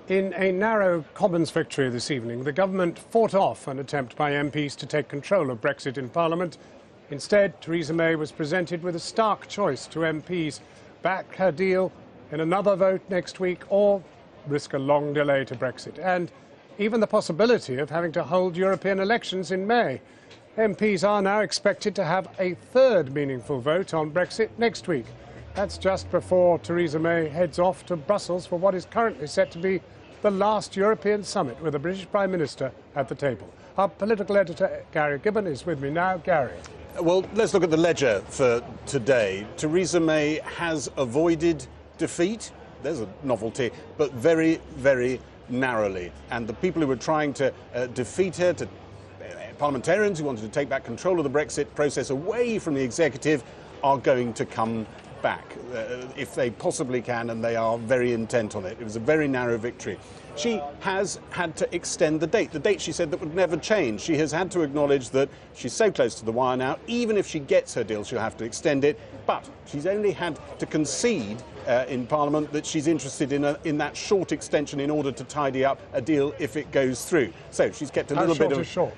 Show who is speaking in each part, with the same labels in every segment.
Speaker 1: In a narrow Commons victory this evening, the government fought off an attempt by MPs to take control of Brexit in Parliament. Instead, Theresa May was presented with a stark choice to MPs: back her deal in another vote next week or risk a long delay to Brexit, and even the possibility of having to hold European elections in May. MPs are now expected to have a third meaningful vote on Brexit next week. That's just before Theresa May heads off to Brussels for what is currently set to be the last European summit with the British Prime Minister at the table. Our political editor, Gary Gibbon, is with me now. Gary.
Speaker 2: Well, let's look at the ledger for today. Theresa May has avoided defeat. There's a novelty, but very, very narrowly. And the people who were trying to defeat her, parliamentarians who wanted to take back control of the Brexit process away from the executive, are going to come back if they possibly can, and they are very intent on it. It was a very narrow victory. She has had to extend the date she said that would never change. She has had to acknowledge that she's so close to the wire now, even if she gets her deal, she'll have to extend it. But she's only had to concede in Parliament that she's interested in that short extension in order to tidy up a deal if it goes through. So she's kept a little bit of
Speaker 1: short.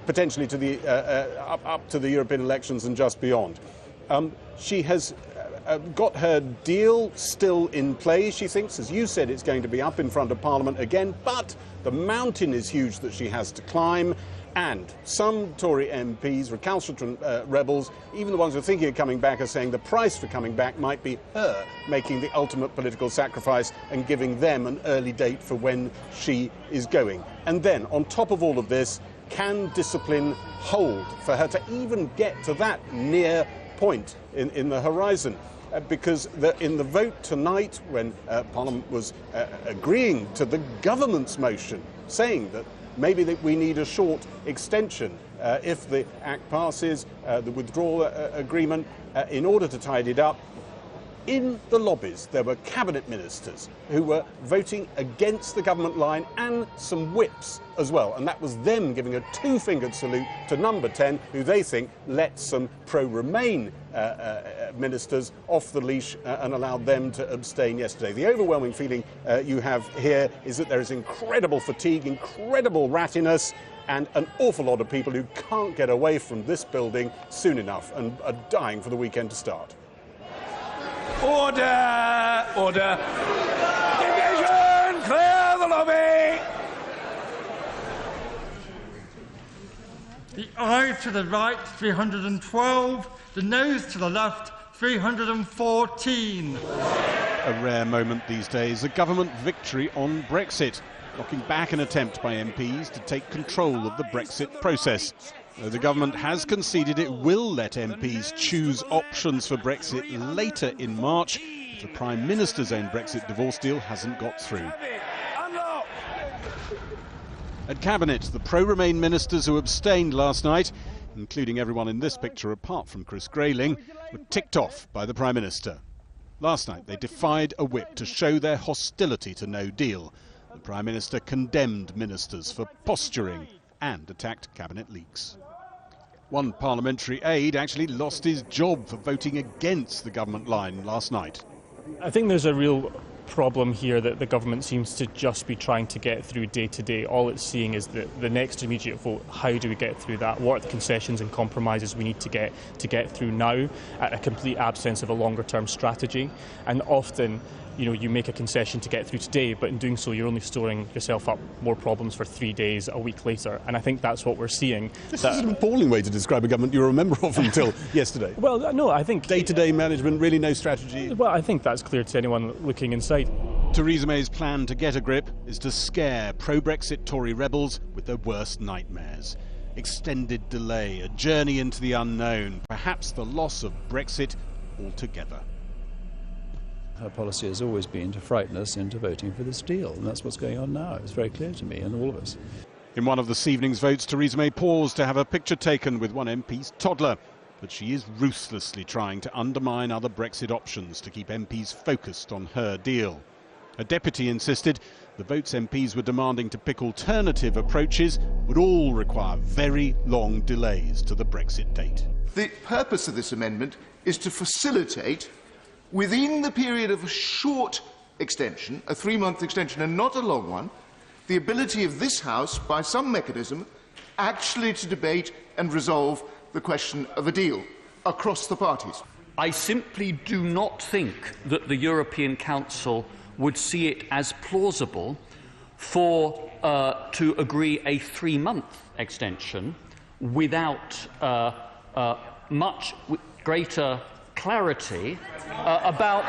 Speaker 2: Potentially to the up to the European elections and just beyond. She has got her deal still in play. She thinks, as you said, it's going to be up in front of Parliament again, but the mountain is huge that she has to climb. And some Tory MPs, recalcitrant rebels, even the ones who are thinking of coming back, are saying the price for coming back might be her making the ultimate political sacrifice and giving them an early date for when she is going. And then, on top of all of this, can discipline hold for her to even get to that near point in the horizon? Because in the vote tonight, when Parliament was agreeing to the government's motion, saying that maybe that we need a short extension if the Act passes, the withdrawal agreement, in order to tidy it up, in the lobbies there were cabinet ministers who were voting against the government line, and some whips as well, and that was them giving a two-fingered salute to number 10, who they think let some pro-Remain ministers off the leash and allowed them to abstain yesterday. The overwhelming feeling you have here is that there is incredible fatigue, incredible rattiness, and an awful lot of people who can't get away from this building soon enough and are dying for the weekend to start.
Speaker 3: Order! Order! Division! Clear the lobby!
Speaker 4: The eye to the right, 312. The nose to the left, 314.
Speaker 2: A rare moment these days, a government victory on Brexit, knocking back an attempt by MPs to take control of the Brexit process. Though the government has conceded it will let MPs choose options for Brexit later in March if the Prime Minister's own Brexit divorce deal hasn't got through. At Cabinet, the pro-Remain ministers who abstained last night, including everyone in this picture apart from Chris Grayling, were ticked off by the Prime Minister. Last night they defied a whip to show their hostility to no deal. The Prime Minister condemned ministers for posturing and attacked Cabinet leaks. One parliamentary aide actually lost his job for voting against the government line last night.
Speaker 5: I think there's a real problem here that the government seems to just be trying to get through day to day. All it's seeing is the next immediate vote. How do we get through that? What are the concessions and compromises we need to get through now, at a complete absence of a longer term strategy? And often, you make a concession to get through today, but in doing so you're only storing yourself up more problems for 3 days, a week later. And I think that's what we're seeing.
Speaker 2: This is an appalling way to describe a government you were a member of until yesterday.
Speaker 5: Well, no, I think
Speaker 2: day-to-day management, really no strategy.
Speaker 5: Well, I think that's clear to anyone looking inside.
Speaker 2: Theresa May's plan to get a grip is to scare pro-Brexit Tory rebels with their worst nightmares. Extended delay, a journey into the unknown, perhaps the loss of Brexit altogether.
Speaker 6: Her policy has always been to frighten us into voting for this deal, and that's what's going on now. It's very clear to me and all of us.
Speaker 2: In one of this evening's votes, Theresa May paused to have a picture taken with one MP's toddler, but she is ruthlessly trying to undermine other Brexit options to keep MPs focused on her deal. A deputy insisted the votes MPs were demanding to pick alternative approaches would all require very long delays to the Brexit date.
Speaker 7: The purpose of this amendment is to facilitate, within the period of a short extension, a 3-month extension and not a long one, the ability of this House, by some mechanism, actually to debate and resolve the question of a deal across the parties.
Speaker 8: I simply do not think that the European Council would see it as plausible to agree a 3-month extension without much greater clarity about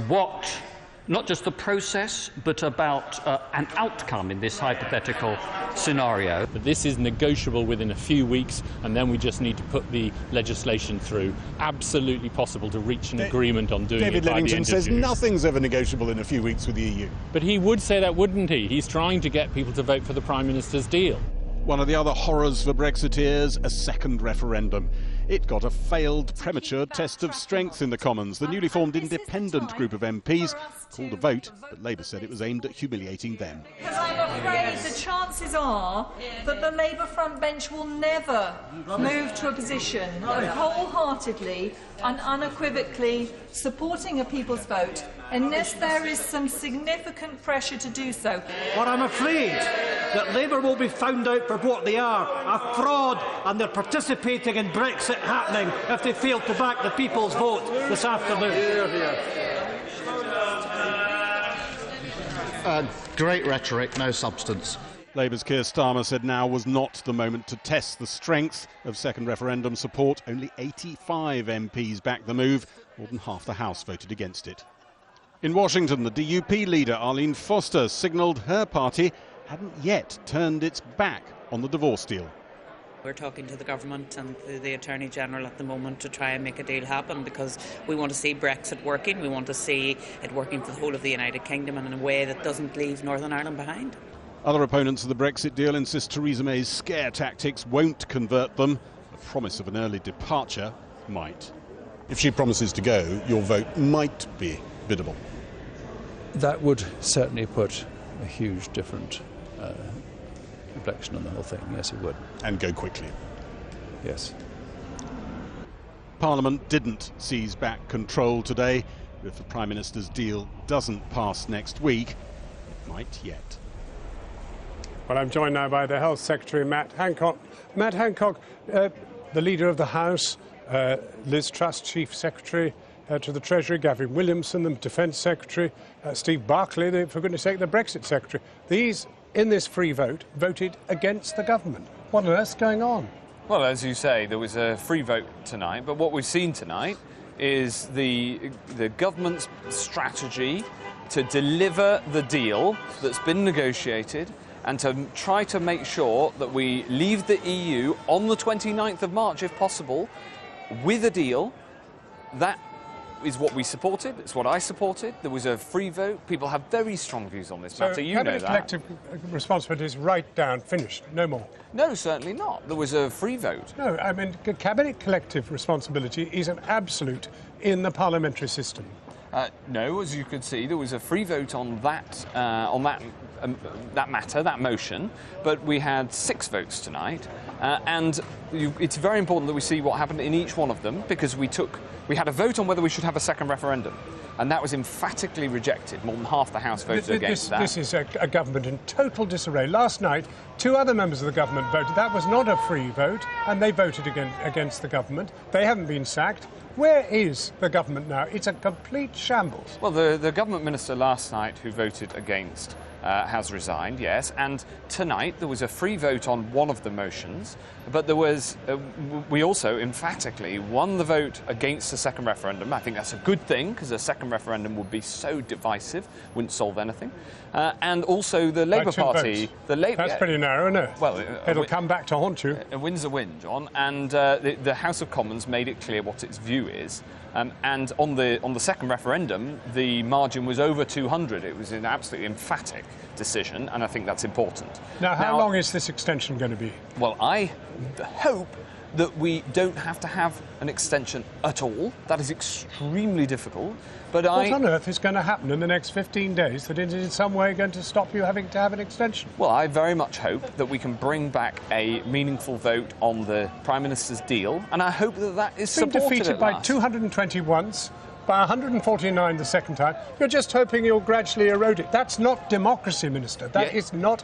Speaker 8: what, not just the process, but about an outcome in this hypothetical scenario.
Speaker 9: But this is negotiable within a few weeks, and then we just need to put the legislation through. Absolutely possible to reach an agreement on doing
Speaker 2: David
Speaker 9: it by the
Speaker 2: Livingstone
Speaker 9: end
Speaker 2: says
Speaker 9: of June.
Speaker 2: nothing's ever negotiable in a few weeks with the EU.
Speaker 9: But he would say that, wouldn't he? He's trying to get people to vote for the Prime Minister's deal.
Speaker 2: One of the other horrors for Brexiteers, a second referendum. It got a failed premature test of strength in the Commons. The newly formed independent group of MPs called a vote, but Labour said it was aimed at humiliating them.
Speaker 10: Because I'm afraid the chances are that the Labour front bench will never move to a position of wholeheartedly and unequivocally supporting a people's vote unless there is some significant pressure to do so.
Speaker 11: But I'm afraid that Labour will be found out for what they are, a fraud, and they're participating in Brexit happening if they fail to back the people's vote this afternoon.
Speaker 12: Great rhetoric, no substance.
Speaker 2: Labour's Keir Starmer said now was not the moment to test the strength of second referendum support. Only 85 MPs backed the move. More than half the House voted against it. In Washington, the DUP leader, Arlene Foster, signalled her party hadn't yet turned its back on the divorce deal.
Speaker 13: We're talking to the government and the Attorney General at the moment to try and make a deal happen, because we want to see Brexit working. We want to see it working for the whole of the United Kingdom and in a way that doesn't leave Northern Ireland behind.
Speaker 2: Other opponents of the Brexit deal insist Theresa May's scare tactics won't convert them. The promise of an early departure might. If she promises to go, your vote might be biddable.
Speaker 6: That would certainly put a huge different reflection on the whole thing. Yes, it would.
Speaker 2: And go quickly.
Speaker 6: Yes.
Speaker 2: Parliament didn't seize back control today. But if the Prime Minister's deal doesn't pass next week, it might yet.
Speaker 1: Well, I'm joined now by the Health Secretary, Matt Hancock. Matt Hancock, the Leader of the House, Liz Truss, Chief Secretary to the Treasury, Gavin Williamson, the Defence Secretary, Steve Barclay, for goodness sake, the Brexit Secretary. These, in this free vote, voted against the government. What on earth's going on?
Speaker 14: Well, as you say, there was a free vote tonight, but what we've seen tonight is the government's strategy to deliver the deal that's been negotiated and to try to make sure that we leave the EU on the 29th of March, if possible, with a deal. That is what we supported. It's what I supported. There was a free vote. People have very strong views on this matter. You know that.
Speaker 1: Collective responsibility is right down, finished, no more.
Speaker 14: No, certainly not. There was a free vote.
Speaker 1: No, I mean, cabinet collective responsibility is an absolute in the parliamentary system.
Speaker 14: No, as you could see, there was a free vote on that matter, that motion, but we had 6 votes tonight, and it's very important that we see what happened in each one of them, because we had a vote on whether we should have a second referendum, and that was emphatically rejected. More than half the House voted against that.
Speaker 1: This is a government in total disarray. Last night, 2 other members of the government voted. That was not a free vote, and they voted against the government. They haven't been sacked. Where is the government now? It's a complete shambles.
Speaker 14: Well, the government minister last night who voted against has resigned, yes, and tonight there was a free vote on one of the motions, but there was, we also emphatically won the vote against the second referendum. I think that's a good thing, because a second referendum would be so divisive, wouldn't solve anything. And also the Labour Party...
Speaker 1: That's pretty narrow, isn't it?
Speaker 14: Well,
Speaker 1: it'll come back to haunt you.
Speaker 14: A win's a win, John, and the House of Commons made it clear what its view is. And on the second referendum, the margin was over 200. It was an absolutely emphatic decision, and I think that's important.
Speaker 1: Now, how long is this extension going to be?
Speaker 14: Well, I hope that we don't have to have an extension at all. That is extremely difficult. But
Speaker 1: what on earth is going to happen in the next 15 days that is in some way going to stop you having to have an extension?
Speaker 14: Well, I very much hope that we can bring back a meaningful vote on the Prime Minister's deal, and I hope that that is supported
Speaker 1: been defeated by 220 once, by 149 the second time. You're just hoping you'll gradually erode it. That's not democracy, Minister. That is not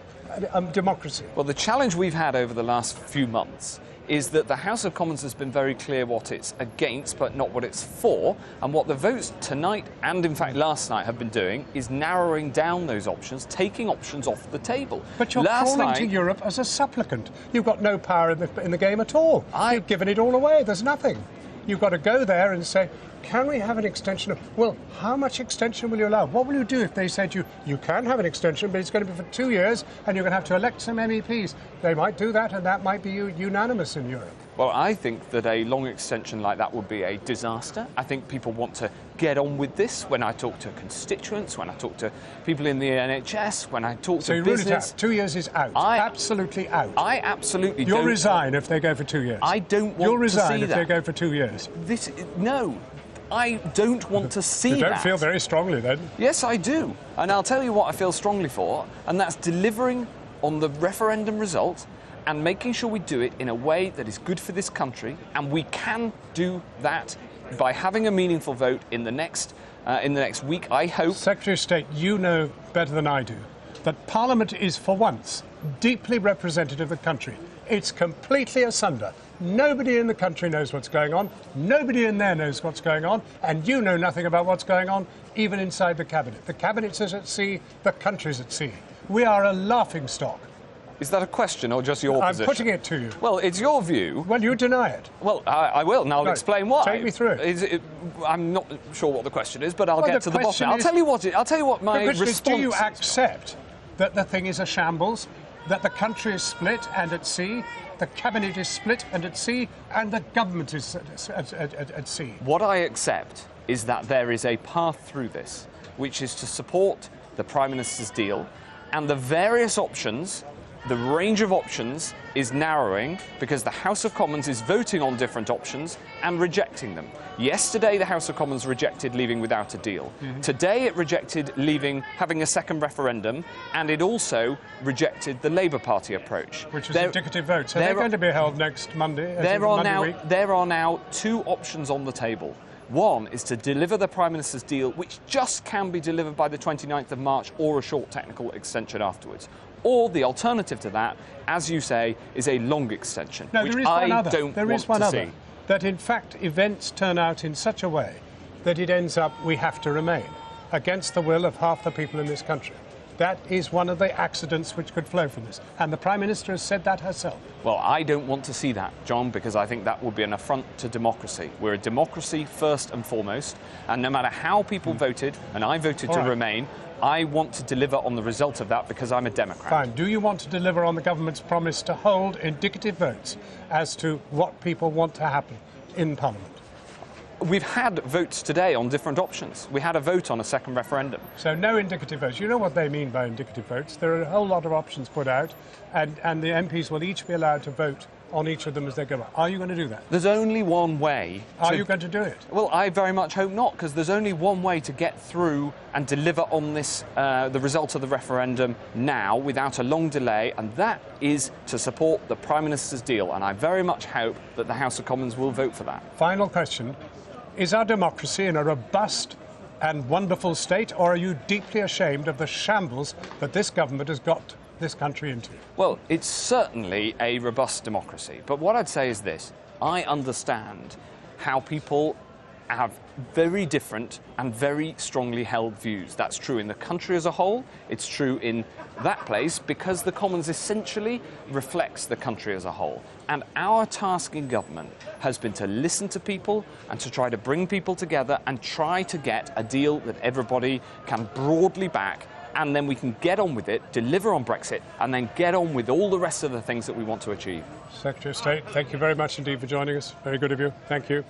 Speaker 1: democracy.
Speaker 14: Well, the challenge we've had over the last few months is that the House of Commons has been very clear what it's against, but not what it's for. And what the votes tonight and, in fact, last night have been doing is narrowing down those options, taking options off the table.
Speaker 1: But you're crawling to Europe as a supplicant. You've got no power in the game at all. You've given it all away. There's nothing. You've got to go there and say, can we have an extension? Well, how much extension will you allow? What will you do if they said you can have an extension, but it's going to be for 2 years and you're going to have to elect some MEPs? They might do that, and that might be unanimous in Europe.
Speaker 14: Well, I think that a long extension like that would be a disaster. I think people want to get on with this. When I talk to constituents, when I talk to people in the NHS, when I talk to business...
Speaker 1: So you rule it out. 2 years is out. Absolutely out.
Speaker 14: I absolutely
Speaker 1: You'll resign if they go for 2 years.
Speaker 14: I don't want to see that.
Speaker 1: You'll resign if they go for 2 years.
Speaker 14: No. I don't want to see that.
Speaker 1: You don't feel very strongly then?
Speaker 14: Yes, I do. And I'll tell you what I feel strongly for, and that's delivering on the referendum result and making sure we do it in a way that is good for this country. And we can do that by having a meaningful vote in the next week, I hope.
Speaker 1: Secretary of State, you know better than I do that Parliament is, for once, deeply representative of the country. It's completely asunder. Nobody in the country knows what's going on. Nobody in there knows what's going on. And you know nothing about what's going on, even inside the Cabinet. The Cabinet is at sea, the country's at sea. We are a laughingstock.
Speaker 14: Is that a question or just your position?
Speaker 1: I'm putting it to you.
Speaker 14: Well, it's your view.
Speaker 1: Well, you deny it.
Speaker 14: Well, I will, and I'll explain why.
Speaker 1: Take me through it.
Speaker 14: I'm not sure what the question is, but I'll get to the bottom. I'll tell you what my response is.
Speaker 1: Do you accept that the thing is a shambles, that the country is split and at sea, the Cabinet is split and at sea, and the government is at sea?
Speaker 14: What I accept is that there is a path through this, which is to support the Prime Minister's deal, and the various options, the range of options is narrowing because the House of Commons is voting on different options and rejecting them. Yesterday, the House of Commons rejected leaving without a deal. Today, it rejected having a second referendum, and it also rejected the Labour Party approach.
Speaker 1: Which is indicative votes. Are they going to be held next Monday?
Speaker 14: There are now two options on the table. One is to deliver the Prime Minister's deal, which just can be delivered by the 29th of March, or a short technical extension afterwards. Or the alternative to that, as you say, is a long extension, which I don't want to see.
Speaker 1: That in fact events turn out in such a way that it ends up we have to remain against the will of half the people in this country. That is one of the accidents which could flow from this. And the Prime Minister has said that herself.
Speaker 14: Well, I don't want to see that, John, because I think that would be an affront to democracy. We're a democracy first and foremost, and no matter how people voted, and I voted to remain, I want to deliver on the result of that because I'm a Democrat.
Speaker 1: Fine. Do you want to deliver on the government's promise to hold indicative votes as to what people want to happen in Parliament?
Speaker 14: We've had votes today on different options. We had a vote on a second referendum.
Speaker 1: So no indicative votes. You know what they mean by indicative votes. There are a whole lot of options put out, and the MPs will each be allowed to vote on each of them as they go up. Are you going to do that?
Speaker 14: There's only one way.
Speaker 1: Are you going to do it?
Speaker 14: Well, I very much hope not, because there's only one way to get through and deliver on this, the result of the referendum now, without a long delay, and that is to support the Prime Minister's deal. And I very much hope that the House of Commons will vote for that.
Speaker 1: Final question. Is our democracy in a robust and wonderful state, or are you deeply ashamed of the shambles that this government has got this country into?
Speaker 14: Well, it's certainly a robust democracy. But what I'd say is this. I understand how people have very different and very strongly held views. That's true in the country as a whole. It's true in that place because the Commons essentially reflects the country as a whole. And our task in government has been to listen to people and to try to bring people together and try to get a deal that everybody can broadly back, and then we can get on with it, deliver on Brexit, and then get on with all the rest of the things that we want to achieve.
Speaker 1: Secretary of State, thank you very much indeed for joining us. Very good of you. Thank you.